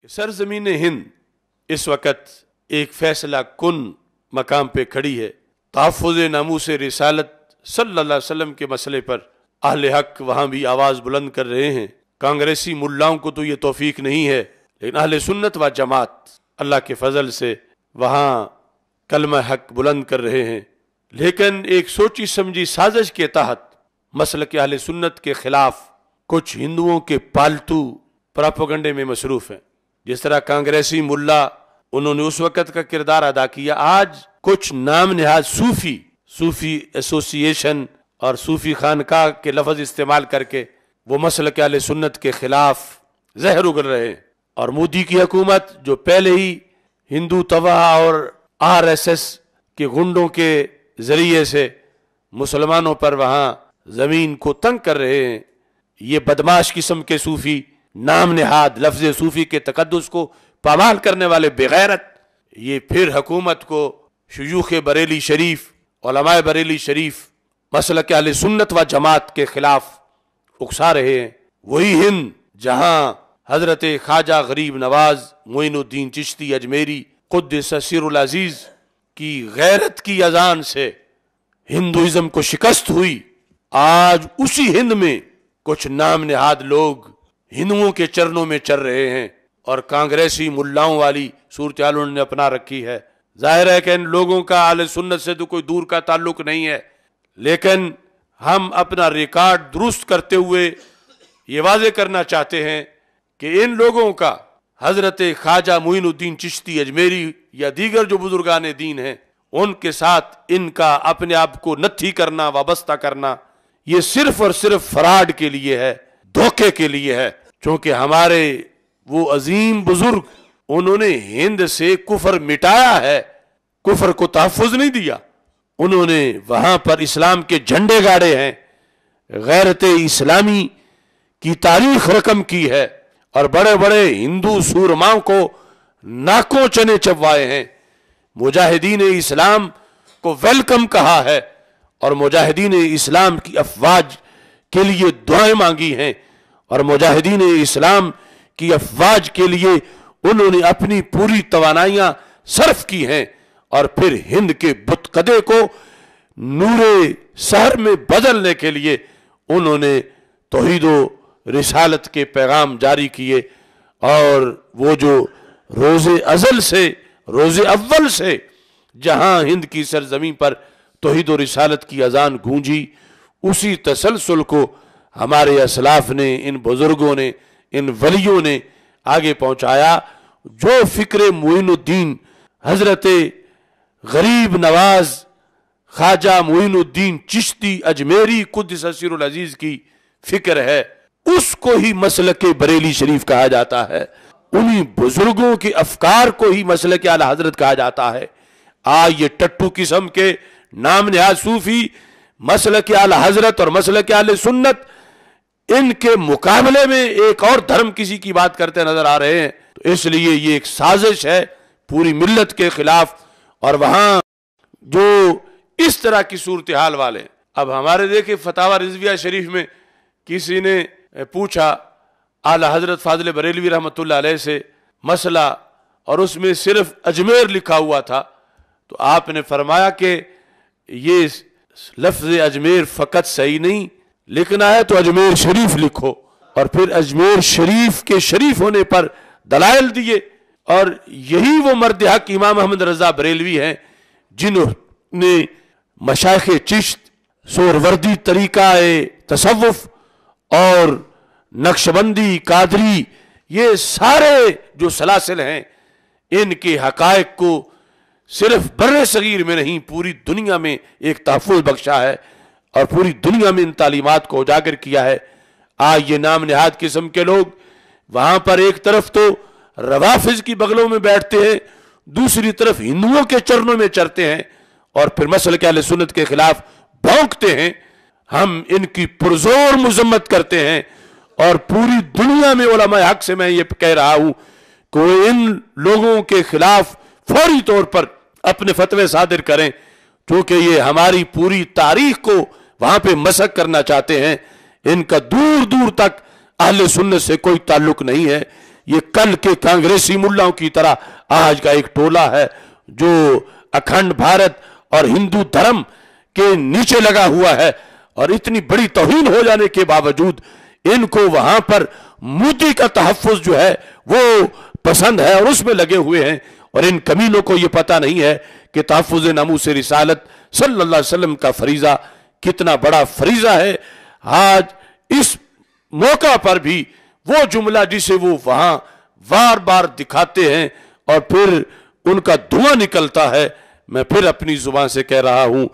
सरजमीन हिंद इस वक्त एक फैसला कुन मकाम पे खड़ी है। तहफ़्फ़ुज़ नामूस रिसालत सल्लल्लाहु अलैहि वसल्लम के मसले पर अहले हक वहाँ भी आवाज़ बुलंद कर रहे हैं। कांग्रेसी मुल्लाओं को तो ये तौफीक नहीं है, लेकिन अहले सुन्नत व जमात अल्लाह के फजल से वहाँ कलमा हक बुलंद कर रहे हैं। लेकिन एक सोची समझी साजिश के तहत मसलक अहले सुन्नत के खिलाफ कुछ हिंदुओं के पालतू प्रोपेगेंडे में मसरूफ़ हैं। जिस तरह कांग्रेसी मुल्ला उन्होंने उस वक़्त का किरदार अदा किया, आज कुछ नाम निहाद सूफी एसोसिएशन और सूफी खानकाह के लफ्ज़ इस्तेमाल करके वो मसलक अहले सुन्नत के खिलाफ जहर उगल रहे हैं। और मोदी की हुकूमत जो पहले ही हिंदू तबाह और RSS के गुंडों के जरिए से मुसलमानों पर वहाँ ज़मीन को तंग कर रहे हैं, ये बदमाश किस्म के सूफी नाम निहाद लफ्ज़ सूफी के तकद्दुस को पामाल करने वाले बेगैरत ये फिर हुकूमत को शुयूख़ बरेली शरीफ उलमाए बरेली शरीफ मसलक अहले सुन्नत व जमात के खिलाफ उकसा रहे हैं। वही हिंद जहाँ हजरत ख्वाजा गरीब नवाज मोइनुद्दीन चिश्ती अजमेरी क़ुद्दस सिर्रुल अज़ीज़ की गैरत की अजान से हिंदुइज्म को शिकस्त हुई, आज उसी हिंद में कुछ नाम निहाद लोग हिंदुओं के चरणों में चल रहे हैं और कांग्रेसी मुल्लाओं वाली सूरत हाल उन्होंने अपना रखी है। जाहिर है कि इन लोगों का अहले सुन्नत से तो कोई दूर का ताल्लुक नहीं है, लेकिन हम अपना रिकॉर्ड दुरुस्त करते हुए ये वाज़े करना चाहते हैं कि इन लोगों का हजरत ख्वाजा मोइनुद्दीन चिश्ती अजमेरी या दीगर जो बुजुर्गान दीन हैं उनके साथ इनका अपने आप को नत्थी करना, वाबस्ता करना, ये सिर्फ और सिर्फ फराड के लिए है, धोखे के लिए है। चूंकि हमारे वो अजीम बुजुर्ग उन्होंने हिंद से कुफर मिटाया है, कुफर को तहफ़्फ़ुज़ नहीं दिया। उन्होंने वहां पर इस्लाम के झंडे गाड़े हैं, गैरत इस्लामी की तारीख रकम की है और बड़े बड़े हिंदू सूरमाओं को नाकों चने चबवाए हैं। मुजाहिदीन इस्लाम को वेलकम कहा है और मुजाहिदीन इस्लाम की अफवाज के लिए दुआएं मांगी हैं और मुजाहिदीन इस्लाम की अफवाज के लिए उन्होंने अपनी पूरी तवानाइयां सर्फ की हैं और फिर हिंद के बुतकदे को नूरे शहर में बदलने के लिए उन्होंने तौहीदो रिसालत के पैगाम जारी किए। और वो जो रोज़े अज़ल से रोज़े अव्वल से जहां हिंद की सरजमीन पर तौहीदो रिसालत की अजान गूंजी, उसी तसलसल को हमारे असलाफ ने, इन बुजुर्गों ने, इन वलियों ने आगे पहुंचाया। जो फिक्र मोइनुद्दीन हजरत गरीब नवाज ख्वाजा मोइनुद्दीन चिश्ती अजमेरी क़ुद्दस सिर्रुल अज़ीज़ की फिक्र है, उसको ही मसलक बरेली शरीफ कहा जाता है। उन्हीं बुजुर्गों के अफकार को ही मसलक आला हजरत कहा जाता है। ये टट्टू किस्म के नाम निहाद सूफी मसलक आला हजरत और मसलक आले सुन्नत इनके मुकाबले में एक और धर्म किसी की बात करते नजर आ रहे हैं। तो इसलिए ये एक साजिश है पूरी मिल्लत के खिलाफ। और वहां जो इस तरह की सूरत हाल वाले, अब हमारे देखे फतावा रिजविया शरीफ में किसी ने पूछा आला हजरत फाजिल बरेलवी रहमतुल्लाह अलैह से मसला और उसमें सिर्फ अजमेर लिखा हुआ था, तो आपने फरमाया कि ये लफ्ज़ अजमेर फ़कत सही नहीं लिखना है तो अजमेर शरीफ लिखो। और फिर अजमेर शरीफ के शरीफ होने पर दलाइल दिए। और यही वो मर्द हक इमाम अहमद रजा बरेलवी हैं जिन्होंने मशाइख़ चिश्त, सोहरवर्दी तरीका तसव्वुफ और नक्शबंदी, कादरी, ये सारे जो सलासिल हैं इनके हकायक को सिर्फ बर्रे सगीर में नहीं पूरी दुनिया में एक तहफ़्फ़ुज़ बख्शा है और पूरी दुनिया में इन तालीमात को उजागर किया है। आज ये नाम निहाद किस्म के लोग वहां पर एक तरफ तो रवाफिज की बगलों में बैठते हैं, दूसरी तरफ हिंदुओं के चरणों में चढ़ते हैं और फिर मसलक अहले सुन्नत के खिलाफ भौंकते हैं। हम इनकी पुरजोर मुज़म्मत करते हैं और पूरी दुनिया में उलमाए हक से मैं ये कह रहा हूं कि इन लोगों के खिलाफ फौरी तौर पर अपने फतवे सादिर करें, क्योंकि ये हमारी पूरी तारीख को वहां पे मसक करना चाहते हैं। इनका दूर दूर तक अहले सुन्नत से कोई ताल्लुक नहीं है। یہ کل کے کانگریسی ملاؤں کی طرح آج کا ایک ٹولہ ہے جو اکھنڈ بھارت اور ہندو دھرم کے نیچے لگا ہوا ہے، اور اتنی بڑی توہین ہو جانے کے باوجود ان کو وہاں پر مودی کا تحفظ جو ہے وہ پسند ہے اور اس میں لگے ہوئے ہیں، اور ان کمینوں کو یہ پتہ نہیں ہے کہ تحفظ ناموس رسالت صلی اللہ علیہ وسلم کا فریضہ کتنا بڑا فریضہ ہے۔ آج اس موقع پر بھی وہ جملہ جسے وہ وہاں بار بار دکھاتے ہیں اور پھر ان کا دھواں نکلتا ہے، میں پھر اپنی زبان سے کہہ رہا ہوں،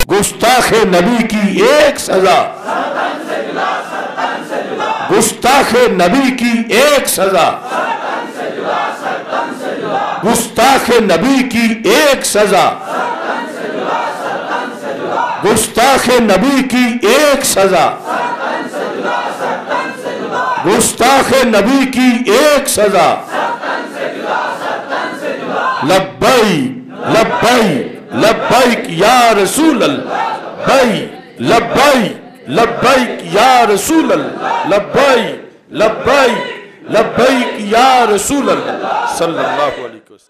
گستاخ نبی کی ایک سزا، گستاخ نبی کی ایک سزا، گستاخ نبی کی ایک سزا، گستاخ نبی کی ایک سزا، گستاخ نبی کی ایک سزا۔ لبیک لبیک لبیک یا رسول اللہ، لبیک لبیک یا رسول اللہ، لبیک لبیک لبیک یا رسول اللہ صلی اللہ علیہ وسلم۔